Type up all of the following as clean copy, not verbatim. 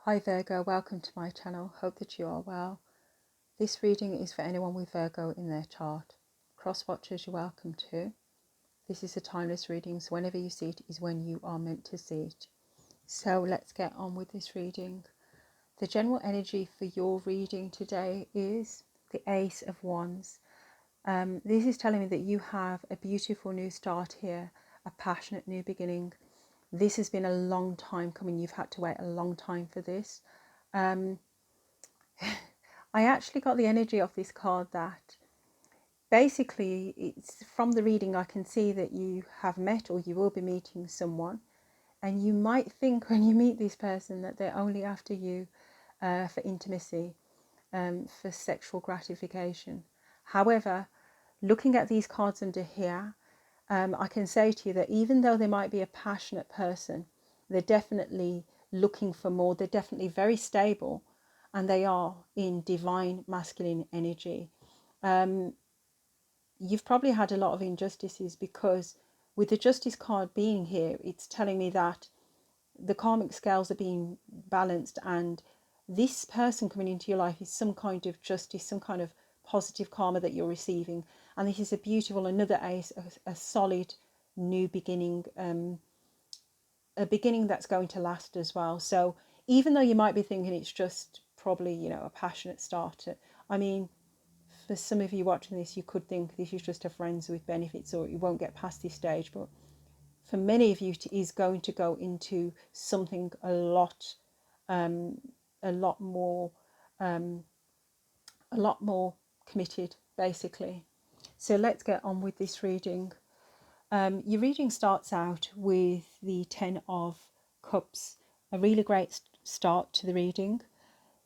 Hi Virgo, welcome to my channel. Hope that you are well. This reading is for anyone with Virgo in their chart. Cross watchers, you're welcome too. This is a timeless reading, so whenever you see it is when you are meant to see it. So let's get on with this reading. The general energy for your reading today is the Ace of Wands. This is telling me that you have a beautiful new start here, a passionate new beginning. This has been a long time coming. You've had to wait a long time for this. I actually got the energy of this card that basically it's from the reading I can see that you have met or you will be meeting someone, and you might think when you meet this person that they're only after you for intimacy, for sexual gratification. However, looking at these cards under here, I can say to you that even though they might be a passionate person, they're definitely looking for more. They're definitely very stable, and they are in divine masculine energy. You've probably had a lot of injustices, because with the Justice card being here, it's telling me that the karmic scales are being balanced, and this person coming into your life is some kind of justice, some kind of positive karma that you're receiving. And this is a beautiful, another ace, a solid new beginning, a beginning that's going to last as well. So even though you might be thinking it's just probably, a passionate starter, I mean, for some of you watching this, you could think this is just a friends with benefits, or you won't get past this stage. But for many of you, it is going to go into something a lot more committed, basically. So let's get on with this reading. Your reading starts out with the Ten of Cups, a really great start to the reading.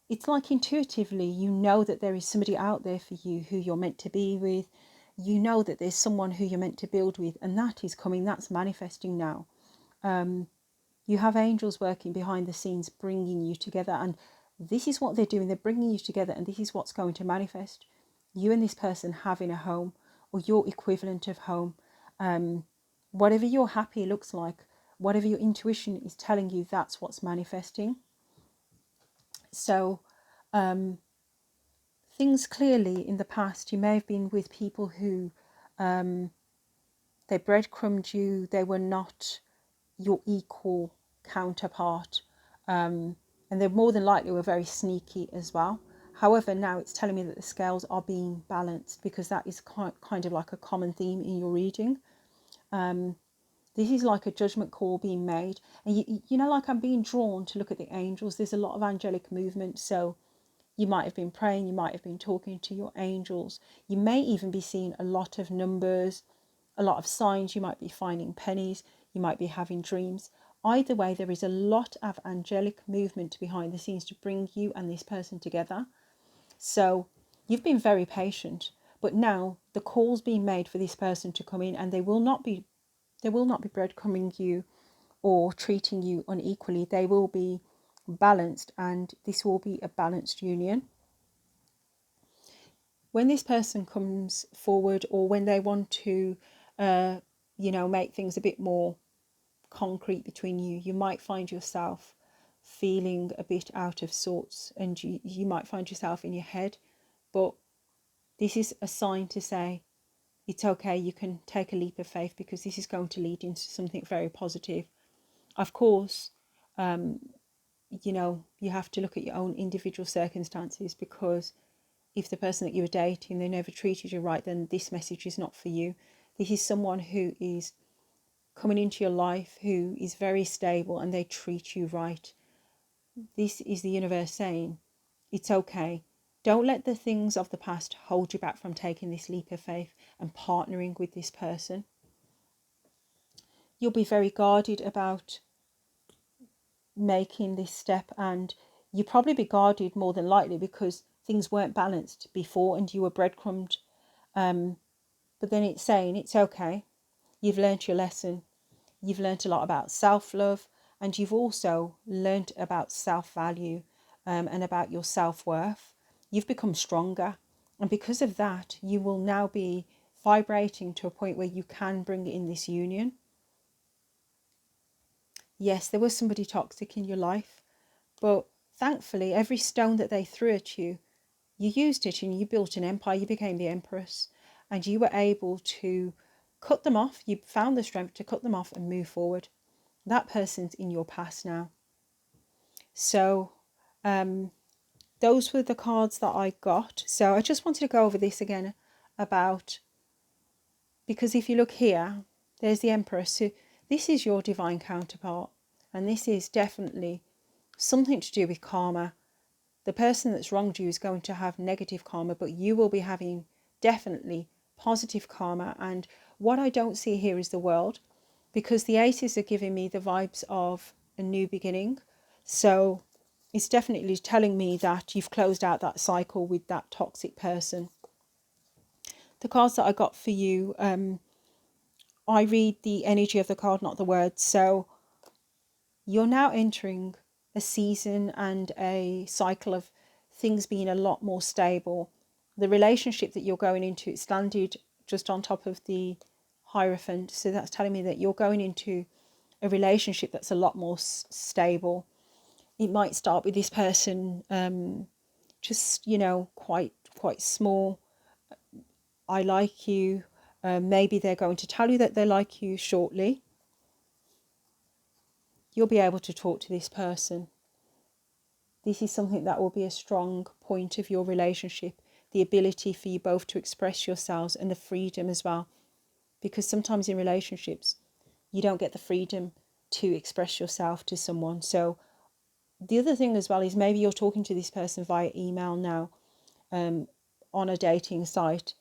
It's like intuitively you know that there is somebody out there for you who you're meant to be with. You know that there's someone who you're meant to build with, and that is coming, that's manifesting now. You have angels working behind the scenes, bringing you together, and this is what they're doing. They're bringing you together, and this is what's going to manifest. You and this person having a home, or your equivalent of home. Whatever your happy looks like, whatever your intuition is telling you, that's what's manifesting. So things clearly in the past, you may have been with people who they breadcrumbed you. They were not your equal counterpart, and they more than likely were very sneaky as well. However, now it's telling me that the scales are being balanced, because that is kind of like a common theme in your reading. This is like a judgment call being made, and you know, like I'm being drawn to look at the angels. There's a lot of angelic movement, so you might have been praying, you might have been talking to your angels. You may even be seeing a lot of numbers, a lot of signs. You might be finding pennies, you might be having dreams. Either way, there is a lot of angelic movement behind the scenes to bring you and this person together. So you've been very patient, but now the call's being made for this person to come in, and they will not be breadcrumbing you or treating you unequally. They will be balanced, and this will be a balanced union. When this person comes forward, or when they want to make things a bit more concrete between you, you might find yourself feeling a bit out of sorts, and you might find yourself in your head. But this is a sign to say it's okay, you can take a leap of faith, because this is going to lead into something very positive. Of course, you have to look at your own individual circumstances, because if the person that you were dating, they never treated you right, then this message is not for you. This is someone who is coming into your life, who is very stable, and they treat you right. This is the universe saying, it's okay. Don't let the things of the past hold you back from taking this leap of faith and partnering with this person. You'll be very guarded about making this step, and you probably be guarded more than likely because things weren't balanced before and you were breadcrumbed. But then it's saying it's okay. You've learnt your lesson. You've learnt a lot about self-love, and you've also learnt about self-value, and about your self-worth. You've become stronger, and because of that, you will now be vibrating to a point where you can bring in this union. Yes, there was somebody toxic in your life, but thankfully, every stone that they threw at you, you used it and you built an empire. You became the empress, and you were able to cut them off. You found the strength to cut them off and move forward. That person's in your past now. So those were the cards that I got. So I just wanted to go over this again about, because if you look here, there's the Empress. So this is your divine counterpart, and this is definitely something to do with karma. The person that's wronged you is going to have negative karma, but you will be having definitely positive karma. And what I don't see here is the world, because the aces are giving me the vibes of a new beginning. So it's definitely telling me that you've closed out that cycle with that toxic person. The cards that I got for you, I read the energy of the card, not the words. So you're now entering a season and a cycle of things being a lot more stable. The relationship that you're going into, it's landed just on top of the Hierophant. So that's telling me that you're going into a relationship that's a lot more stable. It might start with this person just, quite small. I like you. Maybe they're going to tell you that they like you shortly. You'll be able to talk to this person. This is something that will be a strong point of your relationship, the ability for you both to express yourselves and the freedom as well. Because sometimes in relationships, you don't get the freedom to express yourself to someone. So the other thing as well is maybe you're talking to this person via email now, on a dating site,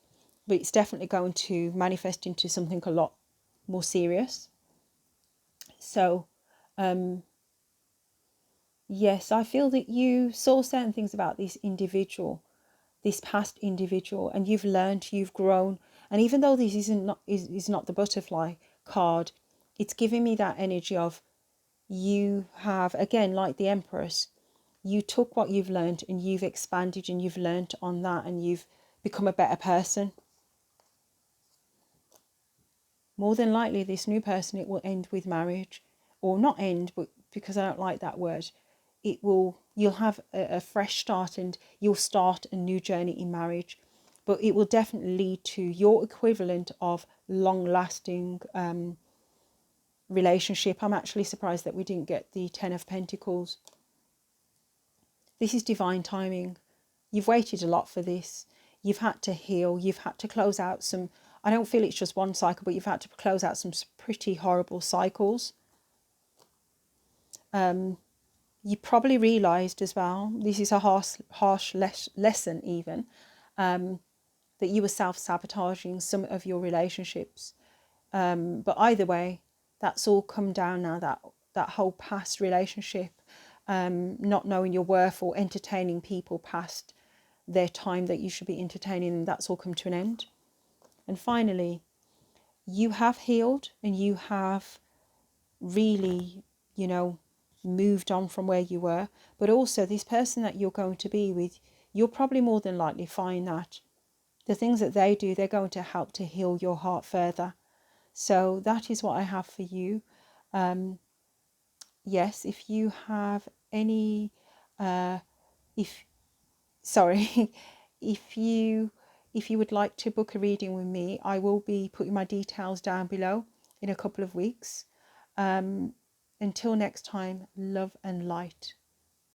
but it's definitely going to manifest into something a lot more serious. So yes, I feel that you saw certain things about this individual, this past individual, and you've learned, you've grown. And even though this is not the butterfly card, it's giving me that energy of you have, again, like the Empress, you took what you've learned and you've expanded and you've learned on that and you've become a better person. More than likely, this new person, it will end with marriage, or not end, but because I don't like that word, you'll have a fresh start and you'll start a new journey in marriage. But it will definitely lead to your equivalent of long-lasting relationship. I'm actually surprised that we didn't get the Ten of Pentacles. This is divine timing. You've waited a lot for this. You've had to heal. You've had to close out some, I don't feel it's just one cycle, but you've had to close out some pretty horrible cycles. You probably realised as well, this is a harsh lesson even, that you were self-sabotaging some of your relationships. But either way, that's all come down now, that whole past relationship, not knowing your worth or entertaining people past their time that you should be entertaining them, that's all come to an end. And finally, you have healed and you have really, moved on from where you were. But also this person that you're going to be with, you'll probably more than likely find that the things that they do, they're going to help to heal your heart further. So that is what I have for you. Yes, if you have any, if you would like to book a reading with me, I will be putting my details down below in a couple of weeks. Until next time, love and light.